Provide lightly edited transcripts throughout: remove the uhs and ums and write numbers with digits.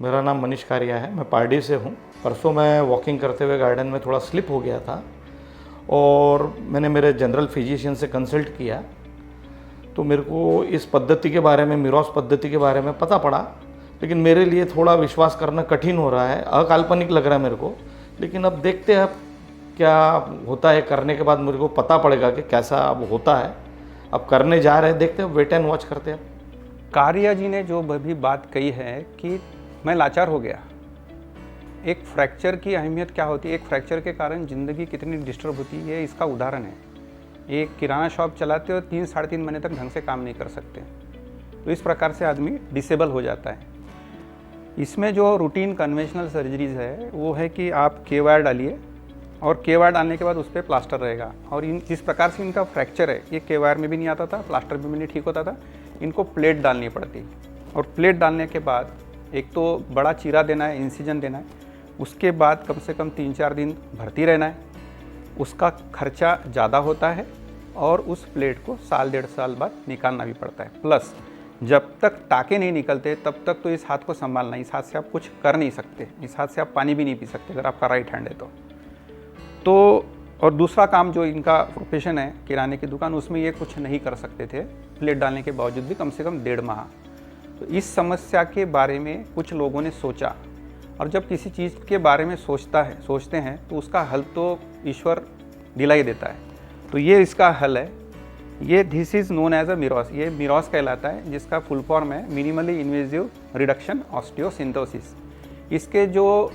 मेरा नाम मनीष कारिया है, मैं पारडी से हूँ। परसों मैं वॉकिंग करते हुए गार्डन में थोड़ा स्लिप हो गया था और मैंने मेरे जनरल फिजिशियन से कंसल्ट किया, तो मेरे को इस पद्धति के बारे में, मिरॉस पद्धति के बारे में पता पड़ा। लेकिन मेरे लिए थोड़ा विश्वास करना कठिन हो रहा है, अकाल्पनिक लग रहा है मेरे को। लेकिन अब देखते हैं अब क्या होता है, करने के बाद मेरे को पता पड़ेगा कि कैसा अब होता है। अब करने जा रहे हैं, देखते हैं, वेट एंड वॉच करते हैं। कारिया जी ने जो भी बात कही है कि मैं लाचार हो गया। एक फ्रैक्चर की अहमियत क्या होती है, एक फ्रैक्चर के कारण ज़िंदगी कितनी डिस्टर्ब होती है, इसका उदाहरण है। एक किराना शॉप चलाते हो, 3-3.5 महीने तक ढंग से काम नहीं कर सकते, तो इस प्रकार से आदमी डिसेबल हो जाता है। इसमें जो रूटीन कन्वेंशनल सर्जरीज है वो है कि आप के वायर डालिए और के वायर डालने के बाद उस पर प्लास्टर रहेगा। और जिस प्रकार से इनका फ्रैक्चर है, ये के वायर में भी नहीं आता था, प्लास्टर में भी नहीं ठीक होता था, इनको प्लेट डालनी पड़ती। और प्लेट डालने के बाद एक तो बड़ा चीरा देना है, इंसिजन देना है, उसके बाद कम से कम 3-4 दिन भर्ती रहना है। उसका खर्चा ज़्यादा होता है और उस प्लेट को 1-1.5 साल बाद निकालना भी पड़ता है। प्लस जब तक टाँके नहीं निकलते तब तक तो इस हाथ को संभालना, इस हाथ से आप कुछ कर नहीं सकते, इस हाथ से आप पानी भी नहीं पी सकते अगर आपका राइट हैंड है तो। और दूसरा काम जो इनका प्रोफेशन है, किराने की दुकान, उसमें ये कुछ नहीं कर सकते थे प्लेट डालने के बावजूद भी, कम से कम 1.5 माह। तो इस समस्या के बारे में कुछ लोगों ने सोचा, और जब किसी चीज़ के बारे में सोचते हैं तो उसका हल तो ईश्वर दिला ही देता है। तो ये इसका हल है। ये this is known as a MIROS, ये मिरॉस कहलाता है, जिसका फुल फॉर्म है मिनिमली इन्वेजिव रिडक्शन ऑस्टियोसिंथेसिस। इसके जो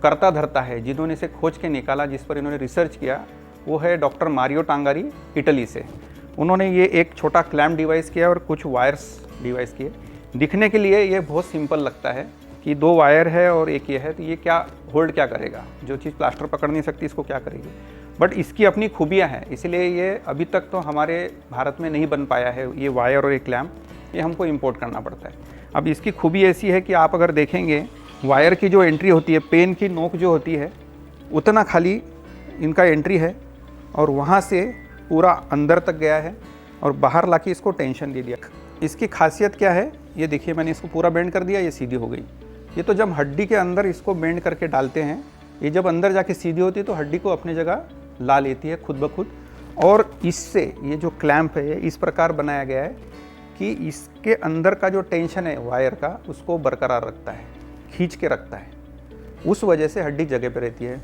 करता धरता है, जिन्होंने इसे खोज के निकाला, जिस पर इन्होंने रिसर्च किया, वो है डॉक्टर मारियो टांगारी, इटली से। उन्होंने ये एक छोटा क्लैम्प डिवाइस किया और कुछ वायर्स डिवाइस किए। दिखने के लिए ये बहुत सिंपल लगता है कि 2 वायर है और एक ये है, तो ये क्या होल्ड क्या करेगा, जो चीज़ प्लास्टर पकड़ नहीं सकती इसको क्या करेगी। बट इसकी अपनी खूबियाँ हैं, इसलिए ये अभी तक तो हमारे भारत में नहीं बन पाया है। ये वायर और ये क्लैम्प, ये हमको इंपोर्ट करना पड़ता है। अब इसकी खूबी ऐसी है कि आप अगर देखेंगे, वायर की जो एंट्री होती है, पेन की नोक जो होती है, उतना खाली इनका एंट्री है और वहाँ से पूरा अंदर तक गया है और बाहर लाके इसको टेंशन दे दिया। इसकी खासियत क्या है, ये देखिए, मैंने इसको पूरा बेंड कर दिया, ये सीधी हो गई। ये तो जब हड्डी के अंदर इसको बेंड करके डालते हैं, ये जब अंदर जाके सीधी होती है तो हड्डी को अपनी जगह ला लेती है खुद ब खुद। और इससे ये जो क्लैम्प है इस प्रकार बनाया गया है कि इसके अंदर का जो टेंशन है वायर का, उसको बरकरार रखता है, खींच के रखता है। उस वजह से हड्डी जगह पे रहती है।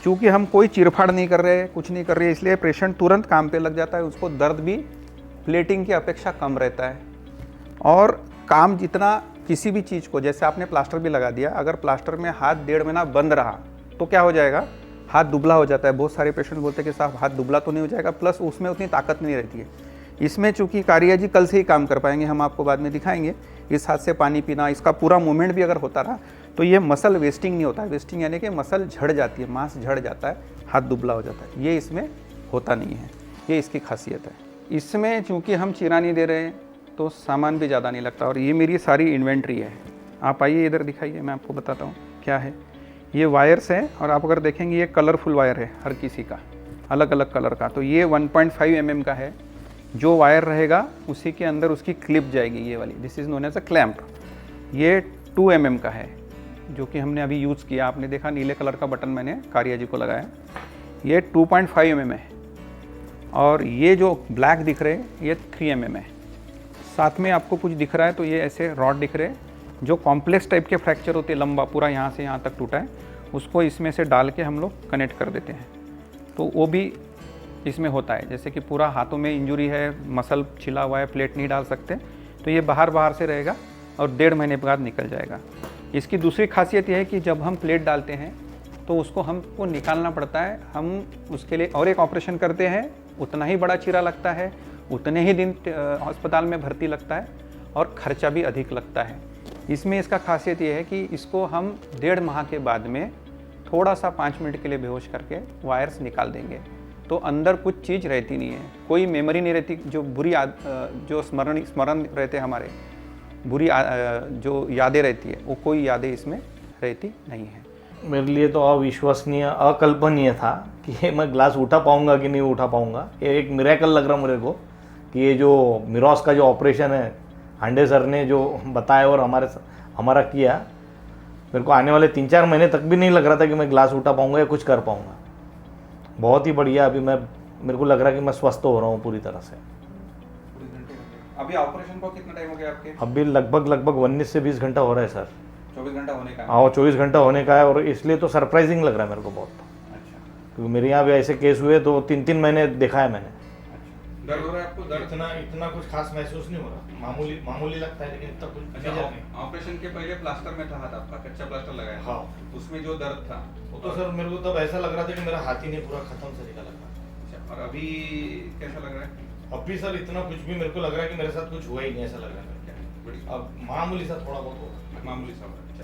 चूँकि हम कोई चीरफाड़ नहीं कर रहे, कुछ नहीं कर रहे, इसलिए पेशेंट तुरंत काम पे लग जाता है। उसको दर्द भी प्लेटिंग की अपेक्षा कम रहता है। और काम जितना किसी भी चीज़ को, जैसे आपने प्लास्टर भी लगा दिया, अगर प्लास्टर में हाथ 1.5 महीना बंद रहा तो क्या हो जाएगा, हाथ दुबला हो जाता है। बहुत सारे पेशेंट बोलते हैं कि साहब हाथ दुबला तो नहीं हो जाएगा, प्लस उसमें उतनी ताकत नहीं रहती है। इसमें चूँकि कारिया जी कल से ही काम कर पाएंगे, हम आपको बाद में दिखाएंगे। इस हाथ से पानी पीना, इसका पूरा मूवमेंट भी अगर होता रहा तो ये मसल वेस्टिंग नहीं होता है। वेस्टिंग यानी कि मसल झड़ जाती है, मांस झड़ जाता है, हाथ दुबला हो जाता है। ये इसमें होता नहीं है, ये इसकी खासियत है। इसमें चूँकि हम चीरा नहीं दे रहे हैं तो सामान भी ज़्यादा नहीं लगता। और ये मेरी सारी इन्वेंट्री है। आप आइए इधर दिखाइए, मैं आपको बताता हूँ क्या है। ये वायर्स हैं और आप अगर देखेंगे ये कलरफुल वायर है, हर किसी का अलग अलग कलर का। तो ये 1.5 mm का है। जो वायर रहेगा उसी के अंदर उसकी क्लिप जाएगी, ये वाली, this is known as a clamp. ये 2 mm का है जो कि हमने अभी यूज़ किया। आपने देखा नीले कलर का बटन मैंने कारिया जी को लगाया। ये 2.5 mm है। और ये जो ब्लैक दिख रहे हैं ये 3 mm है। साथ में आपको कुछ दिख रहा है तो ये ऐसे रॉड दिख रहे हैं। जो कॉम्प्लेक्स टाइप के फ्रैक्चर होते हैं, लंबा पूरा यहाँ से यहाँ तक टूटा है, उसको इसमें से डाल के हम लोग कनेक्ट कर देते हैं। तो वो भी इसमें होता है। जैसे कि पूरा हाथों में इंजरी है, मसल छिला हुआ है, प्लेट नहीं डाल सकते, तो ये बाहर से रहेगा और 1.5 महीने बाद निकल जाएगा। इसकी दूसरी खासियत यह है कि जब हम प्लेट डालते हैं तो उसको हमको निकालना पड़ता है। हम उसके लिए और एक ऑपरेशन करते हैं, उतना ही बड़ा चीरा लगता है, उतने ही दिन अस्पताल में भर्ती लगता है और खर्चा भी अधिक लगता है। इसमें इसका खासियत ये है कि इसको हम 1.5 माह के बाद में थोड़ा सा 5 मिनट के लिए बेहोश करके वायर्स निकाल देंगे, तो अंदर कुछ चीज़ रहती नहीं है, कोई मेमोरी नहीं रहती। जो बुरी जो स्मरण रहते हमारे, बुरी जो यादें रहती है, वो कोई यादें इसमें रहती नहीं है। मेरे लिए तो अविश्वसनीय, अकल्पनीय था कि मैं ग्लास उठा पाऊंगा कि नहीं उठा पाऊंगा। ये एक मिरेकल लग रहा मेरे को कि ये जो मिरॉस का जो ऑपरेशन है, हांडे सर ने जो बताया और हमारा किया, मेरे को आने वाले 3-4 महीने तक भी नहीं लग रहा था कि मैं ग्लास उठा पाऊंगा या कुछ कर पाऊंगा। बहुत ही बढ़िया, अभी मेरे को लग रहा है कि मैं स्वस्थ हो रहा हूँ पूरी तरह से। अभी ऑपरेशन को कितना टाइम हो गया आपके? अभी लगभग 19 से 20 घंटा हो रहा है सर। 24 घंटा होने का है? हाँ, 24 घंटा होने का है, और इसलिए तो सरप्राइजिंग लग रहा है मेरे को बहुत, अच्छा क्योंकि मेरे यहाँ भी ऐसे केस हुए तो 3-3 महीने देखा है मैंने। अच्छा, दर्द हो रहा है आपको? दर्द इतना कुछ खास महसूस नहीं हो रहा, मामूली लगता है, लेकिन इतना कुछ अच्छा, ऑपरेशन के पहले प्लास्टर में था हाथ आपका, कच्चा प्लास्टर लगाया था? हाँ। उसमें जो दर्द था वो तो सर मेरे को तब ऐसा लग रहा था कि मेरा हाथ ही नहीं पूरा खत्म से निकल रहा था। अच्छा, और अभी कैसा लग रहा है? अभी सर इतना कुछ भी मेरे को लग रहा है कि मेरे साथ कुछ हुआ ही नहीं, ऐसा लग रहा है मेरे को। बड़ी अब मामूली सा थोड़ा बहुत होगा। मामूली सा हो रहा है। अच्छा,